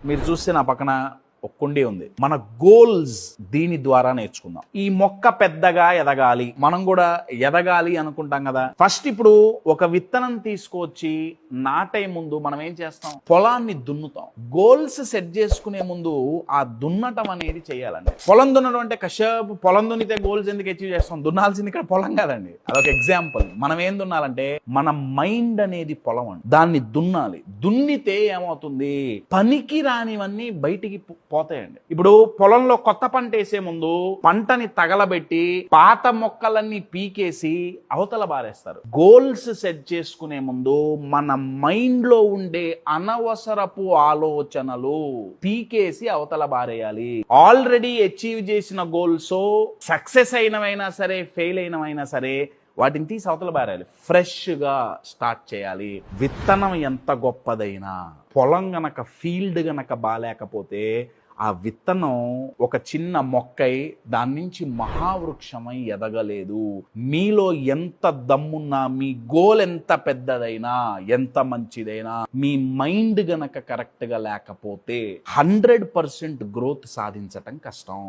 మీరు చూస్తే నా పక్కన ఒక కుండీ ఉంది. మన గోల్స్ దీని ద్వారా నేర్చుకుందాం. ఈ మొక్క పెద్దగా ఎదగాలి, మనం కూడా ఎదగాలి అనుకుంటాం కదా. ఫస్ట్ ఇప్పుడు ఒక విత్తనం తీసుకొచ్చి నాటే ముందు మనం ఏం చేస్తాం? పొలాన్ని దున్నుతాం. గోల్స్ సెట్ చేసుకునే ముందు ఆ దున్నటం అనేది చేయాలండి. పొలం దున్నడం అంటే కశ్యప్ పొలం దున్నితే గోల్స్ ఎందుకు అచీవ్ చేస్తాం? దున్నాల్సింది ఇక్కడ పొలం కాదండి. అదొక ఎగ్జాంపుల్. మనం ఏం దున్నాలంటే మన మైండ్ అనేది పొలం అండి, దాన్ని దున్నాలి. దున్నితే ఏమవుతుంది? పనికి రానివన్నీ బయటికి పోతాయండి. ఇప్పుడు పొలంలో కొత్త పంట వేసే ముందు పంటని తగలబెట్టి పాత మొక్కలన్నీ పీకేసి అవతల బారేస్తారు. గోల్స్ సెట్ చేసుకునే ముందు మన మైండ్ లో ఉండే అనవసరపు ఆలోచనలు పీకేసి అవతల బారేయాలి. ఆల్రెడీ అచీవ్ చేసిన గోల్స్ సక్సెస్ అయినవైనా సరే, ఫెయిల్ అయినవైనా సరే, వాటిని తీసి అవతల బారాలి. ఫ్రెష్గా స్టార్ట్ చేయాలి. విత్తనం ఎంత గొప్పదైనా పొలం గనక, ఫీల్డ్ గనక బాలేకపోతే ఆ విత్తనం ఒక చిన్న మొక్కై దాని నుంచి మహావృక్షమై ఎదగలేదు. మీలో ఎంత దమ్మున్నా, మీ గోల్ ఎంత పెద్దదైనా, ఎంత మంచిదైనా, మీ మైండ్ గనక కరెక్ట్గా లేకపోతే 100% గ్రోత్ సాధించటం కష్టం.